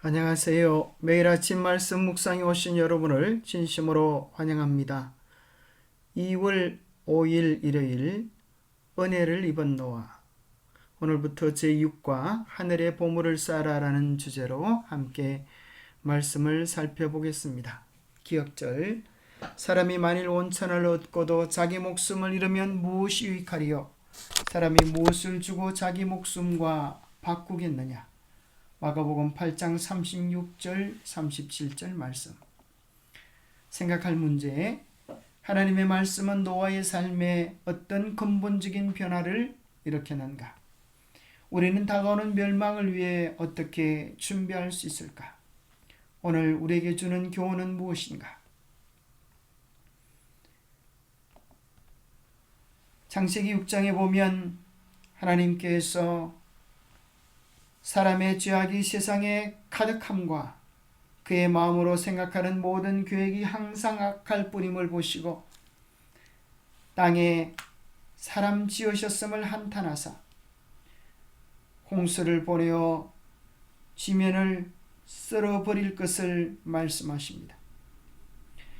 안녕하세요. 매일 아침 말씀 묵상에 오신 여러분을 진심으로 환영합니다. 2월 5일 일요일 은혜를 입은 노아. 오늘부터 제6과 하늘의 보물을 쌓아라라는 주제로 함께 말씀을 살펴보겠습니다. 기억절. 사람이 만일 온천을 얻고도 자기 목숨을 잃으면 무엇이 유익하리요? 사람이 무엇을 주고 자기 목숨과 바꾸겠느냐? 마가복음 8장 36절 37절 말씀. 생각할 문제. 하나님의 말씀은 노아의 삶에 어떤 근본적인 변화를 일으켰는가? 우리는 다가오는 멸망을 위해 어떻게 준비할 수 있을까? 오늘 우리에게 주는 교훈은 무엇인가? 창세기 6장에 보면 하나님께서 사람의 죄악이 세상에 가득함과 그의 마음으로 생각하는 모든 계획이 항상 악할 뿐임을 보시고 땅에 사람 지으셨음을 한탄하사 홍수를 보내어 지면을 쓸어버릴 것을 말씀하십니다.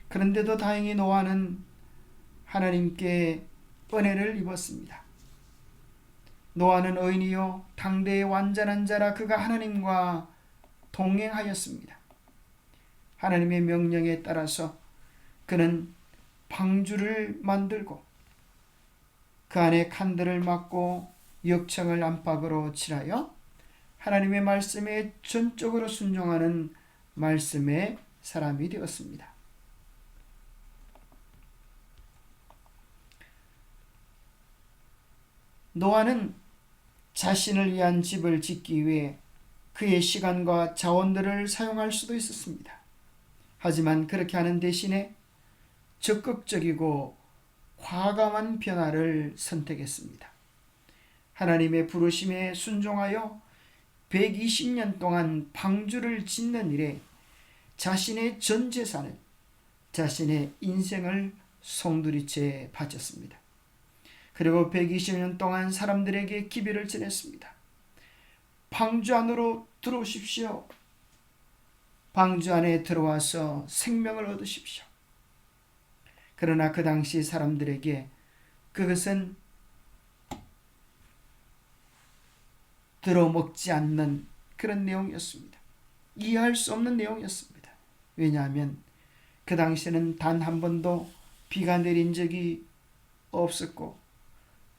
그런데도 다행히 노아는 하나님께 은혜를 입었습니다. 노아는 의인이요 당대의 완전한 자라 그가 하나님과 동행하였습니다. 하나님의 명령에 따라서 그는 방주를 만들고 그 안에 칸들을 막고 역청을 안팎으로 칠하여 하나님의 말씀에 전적으로 순종하는 말씀의 사람이 되었습니다. 노아는 자신을 위한 집을 짓기 위해 그의 시간과 자원들을 사용할 수도 있었습니다. 하지만 그렇게 하는 대신에 적극적이고 과감한 변화를 선택했습니다. 하나님의 부르심에 순종하여 120년 동안 방주를 짓는 일에 자신의 전 재산을, 자신의 인생을 송두리째 바쳤습니다. 그리고 120년 동안 사람들에게 기별을 전했습니다. 방주 안으로 들어오십시오. 방주 안에 들어와서 생명을 얻으십시오. 그러나 그 당시 사람들에게 그것은 들어먹지 않는 그런 내용이었습니다. 이해할 수 없는 내용이었습니다. 왜냐하면 그 당시에는 단 한 번도 비가 내린 적이 없었고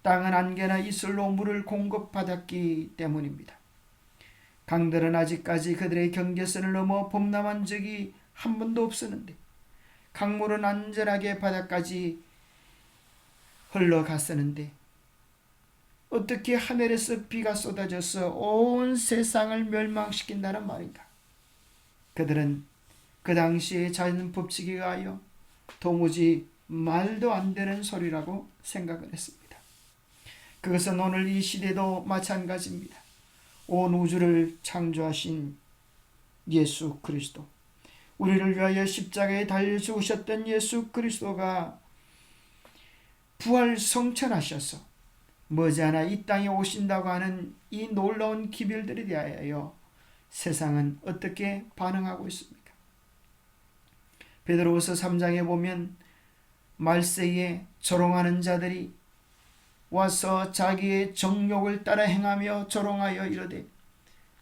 땅은 안개나 이슬로 물을 공급받았기 때문입니다. 강들은 아직까지 그들의 경계선을 넘어 범람한 적이 한 번도 없었는데 강물은 안전하게 바다까지 흘러갔었는데 어떻게 하늘에서 비가 쏟아져서 온 세상을 멸망시킨다는 말인가? 그들은 그 당시의 자연 법칙에 의하여 도무지 말도 안 되는 소리라고 생각을 했습니다. 그것은 오늘 이 시대도 마찬가지입니다. 온 우주를 창조하신 예수 그리스도, 우리를 위하여 십자가에 달려 죽으셨던 예수 그리스도가 부활 성천하셔서 머지않아 이 땅에 오신다고 하는 이 놀라운 기별들에 대하여 세상은 어떻게 반응하고 있습니까? 베드로후서 3장에 보면 말세에 조롱하는 자들이 와서 자기의 정욕을 따라 행하며 조롱하여 이르되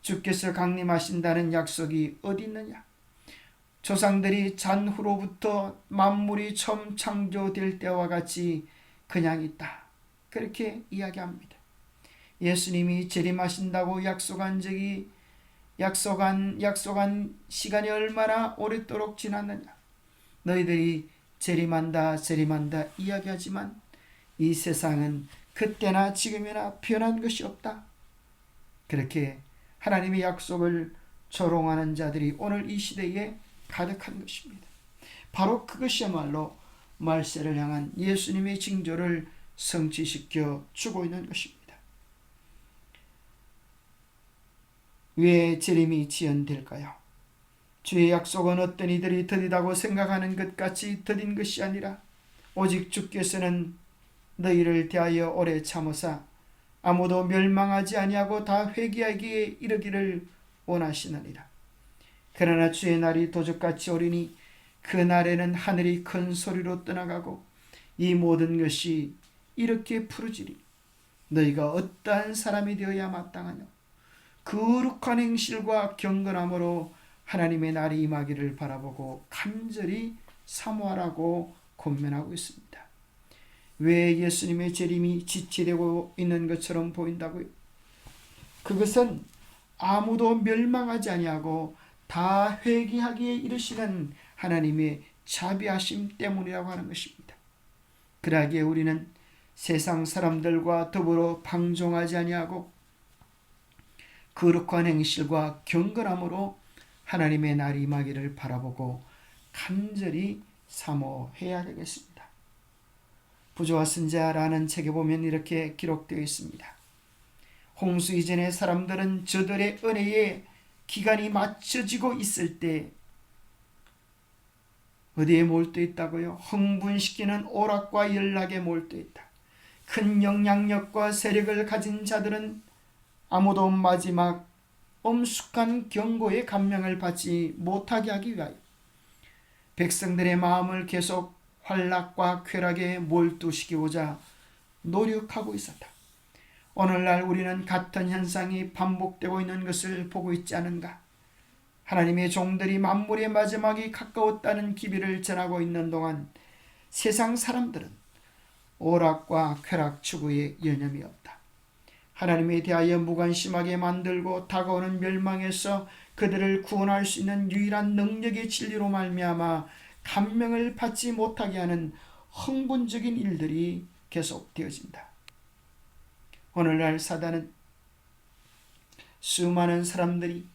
주께서 강림하신다는 약속이 어디 있느냐? 조상들이 잔후로부터 만물이 처음 창조될 때와 같이 그냥 있다. 그렇게 이야기합니다. 예수님이 재림하신다고 약속한 시간이 얼마나 오랫도록 지났느냐? 너희들이 재림한다 이야기하지만 이 세상은 그때나 지금이나 변한 것이 없다. 그렇게 하나님의 약속을 조롱하는 자들이 오늘 이 시대에 가득한 것입니다. 바로 그것이야말로 말세를 향한 예수님의 징조를 성취시켜 주고 있는 것입니다. 왜 재림이 지연될까요? 주의 약속은 어떤 이들이 더디다고 생각하는 것 같이 더딘 것이 아니라 오직 주께서는 너희를 대하여 오래 참으사 아무도 멸망하지 아니하고 다 회개하기에 이르기를 원하시느니라. 그러나 주의 날이 도적같이 오리니 그 날에는 하늘이 큰 소리로 떠나가고 이 모든 것이 이렇게 부르지리. 너희가 어떠한 사람이 되어야 마땅하냐. 거룩한 행실과 경건함으로 하나님의 날이 임하기를 바라보고 간절히 사모하라고 권면하고 있습니다. 왜 예수님의 재림이 지체되고 있는 것처럼 보인다고요? 그것은 아무도 멸망하지 아니하고 다 회개하기에 이르시는 하나님의 자비하심 때문이라고 하는 것입니다. 그러기에 우리는 세상 사람들과 더불어 방종하지 아니하고 거룩한 행실과 경건함으로 하나님의 날이 임하기를 바라보고 간절히 사모해야 되겠습니다. 부조와 선지자라는 책에 보면 이렇게 기록되어 있습니다. 홍수 이전의 사람들은 저들의 은혜에 기간이 맞춰지고 있을 때 어디에 몰두해 있다고요? 흥분시키는 오락과 연락에 몰두해 있다. 큰 영향력과 세력을 가진 자들은 아무도 마지막 엄숙한 경고의 감명을 받지 못하게 하기 위하여 백성들의 마음을 계속 환락과 쾌락에 몰두시키고자 노력하고 있었다. 오늘날 우리는 같은 현상이 반복되고 있는 것을 보고 있지 않은가? 하나님의 종들이 만물의 마지막이 가까웠다는 기비를 전하고 있는 동안 세상 사람들은 오락과 쾌락 추구에 여념이 없다. 하나님에 대하여 무관심하게 만들고 다가오는 멸망에서 그들을 구원할 수 있는 유일한 능력의 진리로 말미암아 감명을 받지 못하게 하는 흥분적인 일들이 계속되어진다. 오늘날 사단은 수많은 사람들이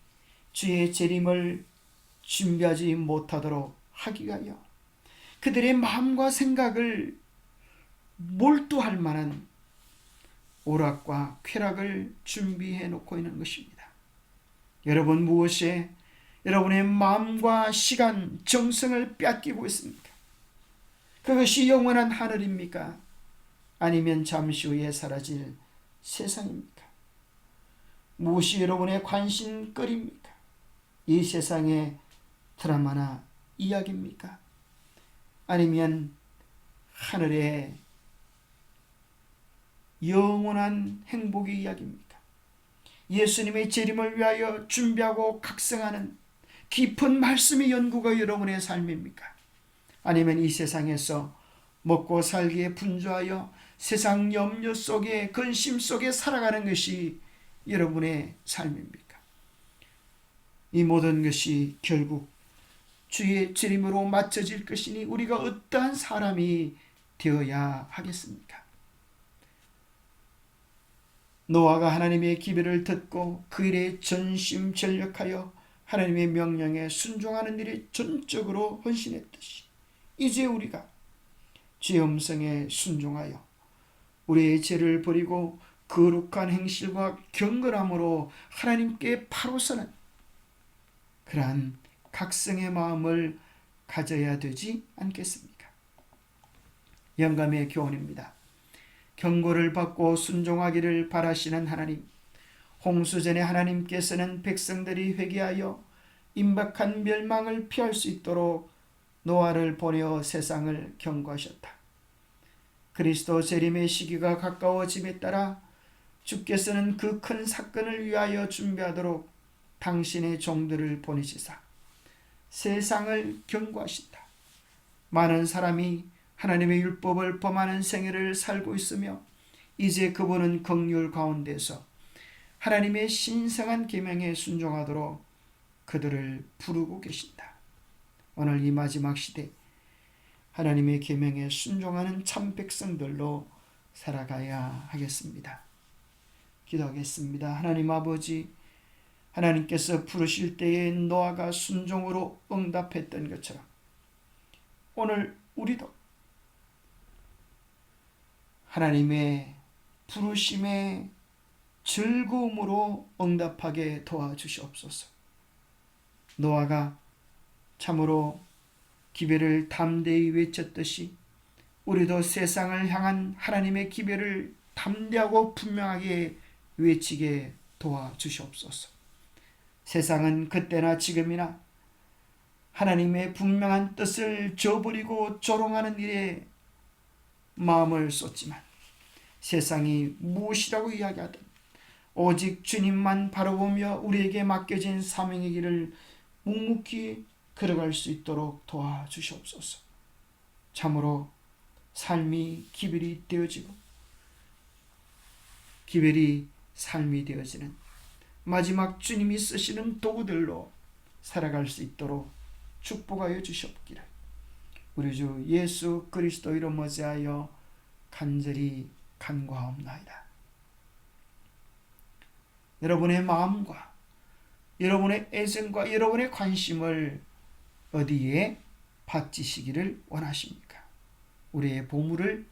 주의 재림을 준비하지 못하도록 하기 위하여 그들의 마음과 생각을 몰두할 만한 오락과 쾌락을 준비해 놓고 있는 것입니다. 여러분 무엇에 여러분의 마음과 시간, 정성을 빼앗기고 있습니까? 그것이 영원한 하늘입니까? 아니면 잠시 후에 사라질 세상입니까? 무엇이 여러분의 관심거리입니까? 이 세상의 드라마나 이야기입니까? 아니면 하늘의 영원한 행복의 이야기입니까? 예수님의 재림을 위하여 준비하고 각성하는 깊은 말씀의 연구가 여러분의 삶입니까? 아니면 이 세상에서 먹고 살기에 분주하여 세상 염려 속에 근심 속에 살아가는 것이 여러분의 삶입니까? 이 모든 것이 결국 주의 재림으로 맞춰질 것이니 우리가 어떠한 사람이 되어야 하겠습니까? 노아가 하나님의 기별을 듣고 그 일에 전심전력하여 하나님의 명령에 순종하는 일에 전적으로 헌신했듯이 이제 우리가 주의 음성에 순종하여 우리의 죄를 버리고 거룩한 행실과 경건함으로 하나님께 바로 서는 그러한 각성의 마음을 가져야 되지 않겠습니까? 영감의 교훈입니다. 경고를 받고 순종하기를 바라시는 하나님, 홍수전에 하나님께서는 백성들이 회개하여 임박한 멸망을 피할 수 있도록 노아를 보내어 세상을 경고하셨다. 그리스도 재림의 시기가 가까워짐에 따라 주께서는 그 큰 사건을 위하여 준비하도록 당신의 종들을 보내시사 세상을 경고하신다. 많은 사람이 하나님의 율법을 범하는 생애를 살고 있으며 이제 그분은 긍휼 가운데서 하나님의 신성한 계명에 순종하도록 그들을 부르고 계신다. 오늘 이 마지막 시대 하나님의 계명에 순종하는 참 백성들로 살아가야 하겠습니다. 기도하겠습니다. 하나님 아버지, 하나님께서 부르실 때에 노아가 순종으로 응답했던 것처럼 오늘 우리도 하나님의 부르심에 즐거움으로 응답하게 도와주시옵소서. 노아가 참으로 기별을 담대히 외쳤듯이 우리도 세상을 향한 하나님의 기별을 담대하고 분명하게 외치게 도와주시옵소서. 세상은 그때나 지금이나 하나님의 분명한 뜻을 저버리고 조롱하는 일에 마음을 쏟지만 세상이 무엇이라고 이야기하든 오직 주님만 바라보며 우리에게 맡겨진 사명의 길을 묵묵히 걸어갈 수 있도록 도와주시옵소서. 참으로 삶이 기별이 되어지고 기별이 삶이 되어지는 마지막 주님이 쓰시는 도구들로 살아갈 수 있도록 축복하여 주시옵기를 우리 주 예수 그리스도 이름 어지하여 간절히 간구하옵나이다. 여러분의 마음과 여러분의 애정과 여러분의 관심을 어디에 바치시기를 원하십니까? 우리의 보물을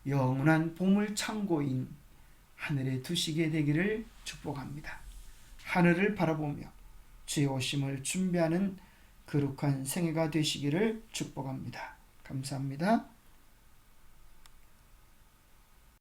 영원한 보물 창고인 하늘에 두시게 되기를 축복합니다. 하늘을 바라보며 주의 오심을 준비하는 거룩한 생애가 되시기를 축복합니다. 감사합니다.